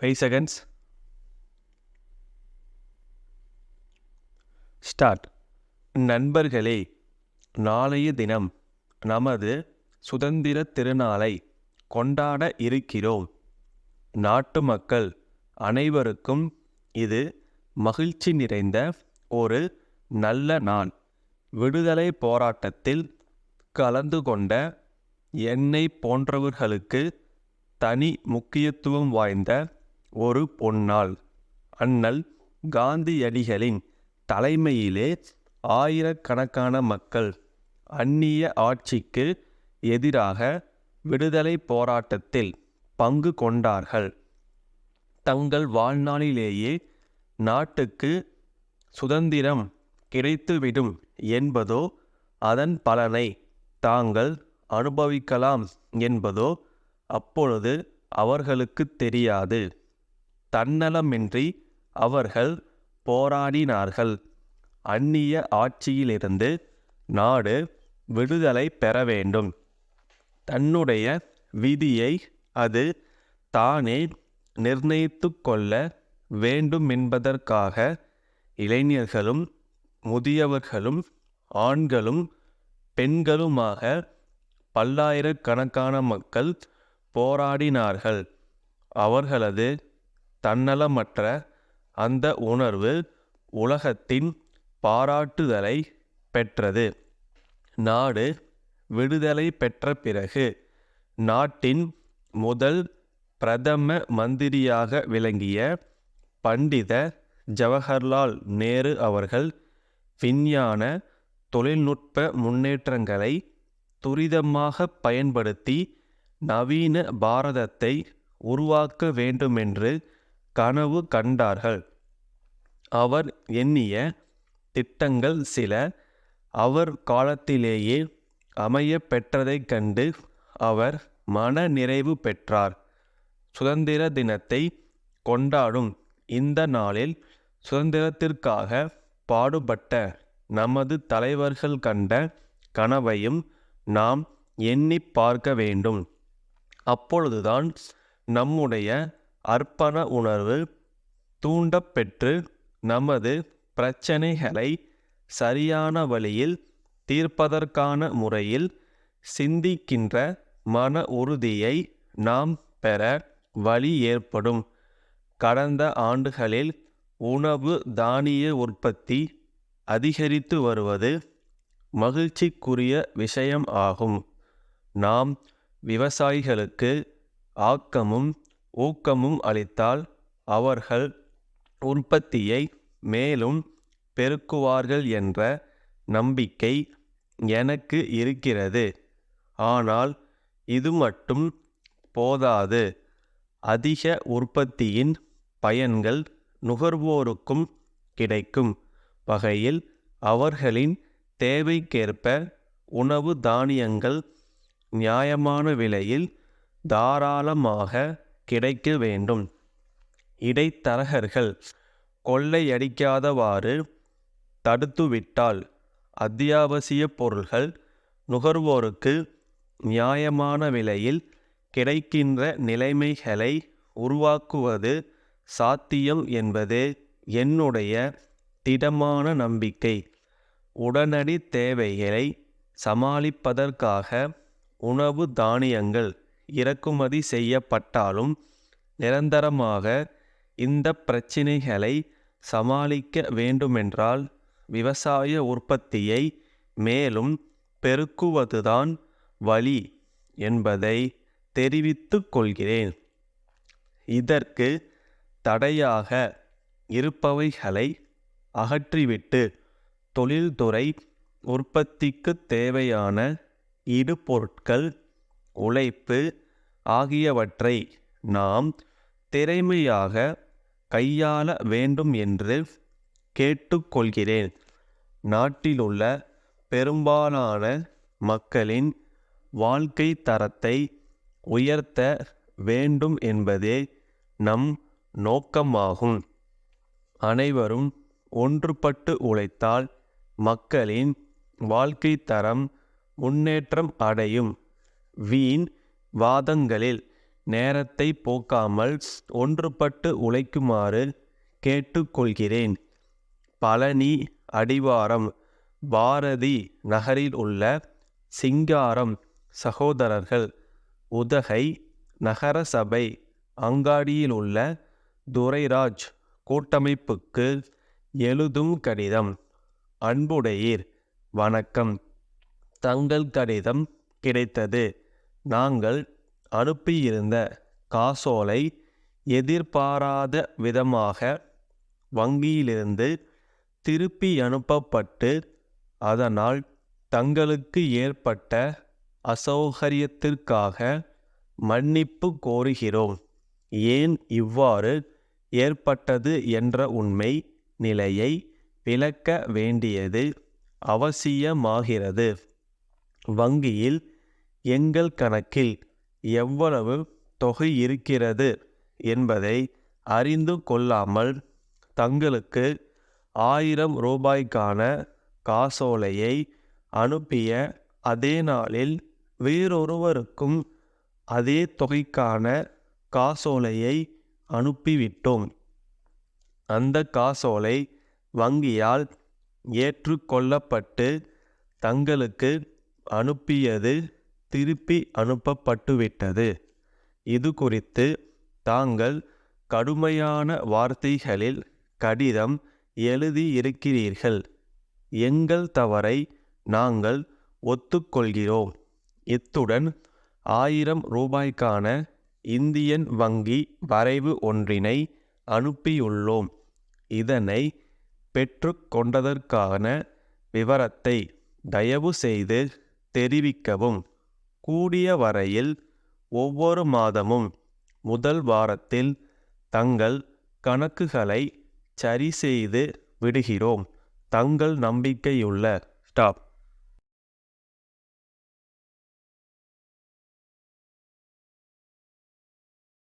5 seconds. Start. நண்பர்களே, நாளைய தினம் நமது சுதந்திர திருநாளை கொண்டாட இருக்கிறோம். நாட்டு மக்கள் அனைவருக்கும் இது மகிழ்ச்சி நிறைந்த ஒரு நல்ல நாள். விடுதலை போராட்டத்தில் கலந்து கொண்ட என்னை போன்றவர்களுக்கு தனி முக்கியத்துவம் வாய்ந்த ஒரு பொன்னாள். அண்ணல் காந்தியடிகளின் தலைமையிலே ஆயிரக்கணக்கான மக்கள் அந்நிய ஆட்சிக்கு எதிராக விடுதலை போராட்டத்தில் பங்கு கொண்டார்கள். தங்கள் வாழ்நாளிலேயே நாட்டுக்கு சுதந்திரம் கிடைத்துவிடும் என்பதோ, அதன் பலனை தாங்கள் அனுபவிக்கலாம் என்பதோ அப்பொழுது அவர்களுக்கு தெரியாது. தன்னலமின்றி அவர்கள் போராடினார்கள். அந்நிய ஆட்சியிலிருந்து நாடு விடுதலை பெற வேண்டும். தன்னுடைய விதியை அது தானே நிர்ணயித்து கொள்ள வேண்டுமென்பதற்காக இளைஞர்களும் முதியவர்களும் ஆண்களும் பெண்களுமாக பல்லாயிரக்கணக்கான மக்கள் போராடினார்கள். அவர்களது தன்னலமற்ற அந்த உணர்வு உலகத்தின் பாராட்டுதலை பெற்றது. நாடு விடுதலை பெற்ற பிறகு நாட்டின் முதல் பிரதம மந்திரியாக விளங்கிய பண்டித ஜவஹர்லால் நேரு அவர்கள் விஞ்ஞான தொழில்நுட்ப முன்னேற்றங்களை துரிதமாக பயன்படுத்தி நவீன பாரதத்தை உருவாக்க வேண்டுமென்று கனவு கண்டார்கள். அவர் எண்ணிய திட்டங்கள் சில அவர் காலத்திலேயே அமைய பெற்றதைக் கண்டு அவர் மன நிறைவு பெற்றார். சுதந்திர தினத்தை கொண்டாடும் இந்த நாளில் சுதந்திரத்திற்காக பாடுபட்ட நமது தலைவர்கள் கண்ட கனவையும் நாம் எண்ணி பார்க்க வேண்டும். அப்பொழுதுதான் நம்முடைய அர்ப்பண உணர்வு தூண்டப்பெற்று நமது பிரச்சனைகளை சரியான வழியில் தீர்ப்பதற்கான முறையில் சிந்திக்கின்ற மன உறுதியை நாம் பெற வழி ஏற்படும். கடந்த ஆண்டுகளில் உணவு தானிய உற்பத்தி அதிகரித்து வருவது மகிழ்ச்சிக்குரிய விஷயம் ஆகும். நாம் விவசாயிகளுக்கு ஆக்கமும் ஊக்கமும் அளித்தால் அவர்கள் உற்பத்தியை மேலும் பெருக்குவார்கள் என்ற நம்பிக்கை எனக்கு இருக்கிறது. ஆனால் இது மட்டும் போதாது. அதிக உற்பத்தியின் பயன்கள் நுகர்வோருக்கும் கிடைக்கும் வகையில் அவர்களின் தேவைக்கேற்ப உணவு தானியங்கள் நியாயமான விலையில் தாராளமாக கிடைக்க வேண்டும். இடைத்தரகர்கள் கொள்ளையடிக்காதவாறு தடுத்துவிட்டால் அத்தியாவசிய பொருள்கள் நுகர்வோருக்கு நியாயமான விலையில் கிடைக்கின்ற நிலைமைகளை உருவாக்குவது சாத்தியம் என்பதே என்னுடைய திடமான நம்பிக்கை. உடனடி தேவைகளை சமாளிப்பதற்காக உணவு தானியங்கள் இறக்குமதி செய்யப்பட்டாலும் நிரந்தரமாக இந்த பிரச்சினைகளை சமாளிக்க வேண்டுமென்றால் விவசாய உற்பத்தியை மேலும் பெருக்குவதுதான் வழி என்பதை தெரிவித்துக் கொள்கிறேன். இதற்கு தடையாக இருப்பவைகளை அகற்றிவிட்டு தொழில்துறை உற்பத்திக்கு தேவையான இடுபொருட்கள், உழைப்பு ஆகியவற்றை நாம் திறமையாக கையாள வேண்டும் என்று கேட்டுக்கொள்கிறேன். நாட்டிலுள்ள பெரும்பாலான மக்களின் வாழ்க்கை தரத்தை உயர்த்த வேண்டும் என்பதே நம் நோக்கமாகும். அனைவரும் ஒன்றுபட்டு உழைத்தால் மக்களின் வாழ்க்கை தரம் முன்னேற்றம் அடையும். வீண் வாதங்களில் நேரத்தை போக்காமல் ஒன்றுபட்டு உழைக்குமாறு கேட்டுக்கொள்கிறேன். பழனி அடிவாரம் பாரதி நகரில் உள்ள சிங்காரம் சகோதரர்கள், உதகை நகரசபை அங்காடியில் உள்ள துரைராஜ் கூட்டமைப்புக்கு எழுதும் கடிதம். அன்புடையீர், வணக்கம். தங்கள் கடிதம் கிடைத்தது. நாங்கள் அனுப்பியிருந்த காசோலை எதிர்பாராத விதமாக வங்கியிலிருந்து திருப்பி அனுப்பப்பட்டு, அதனால் தங்களுக்கு ஏற்பட்ட அசௌகரியத்திற்காக மன்னிப்பு கோருகிறோம். ஏன் இவ்வாறு ஏற்பட்டது என்ற உண்மை நிலையை விளக்க வேண்டியது அவசியமாகிறது. வங்கியில் எங்கள் கணக்கில் எவ்வளவு தொகை இருக்கிறது என்பதை அறிந்து கொள்ளாமல் தங்களுக்கு 1000 ரூபாய்க்கான காசோலையை அனுப்பிய அதே நாளில் வேறொருவருக்கும் அதே தொகைக்கான காசோலையை அனுப்பிவிட்டோம். அந்த காசோலை வங்கியால் ஏற்றுக்கொள்ளப்பட்டு தங்களுக்கு அனுப்பியது திருப்பி அனுப்பப்பட்டுவிட்டது. இது குறித்து தாங்கள் கடுமையான வார்த்தைகளில் கடிதம் எழுதியிருக்கிறீர்கள். எங்கள் தவறை நாங்கள் ஒத்துக்கொள்கிறோம். இத்துடன் 1000 ரூபாய்க்கான இந்தியன் வங்கி வரைவு ஒன்றினை அனுப்பியுள்ளோம். இதனை பெற்று கொண்டதற்கான விவரத்தை தயவு செய்து தெரிவிக்கவும். கூடிய வரையில் ஒவ்வொரு மாதமும் முதல் வாரத்தில் தங்கள் கணக்குகளை சரி செய்து விடுகிறோம். தங்கள் நம்பிக்கையுள்ள ஸ்டாப்.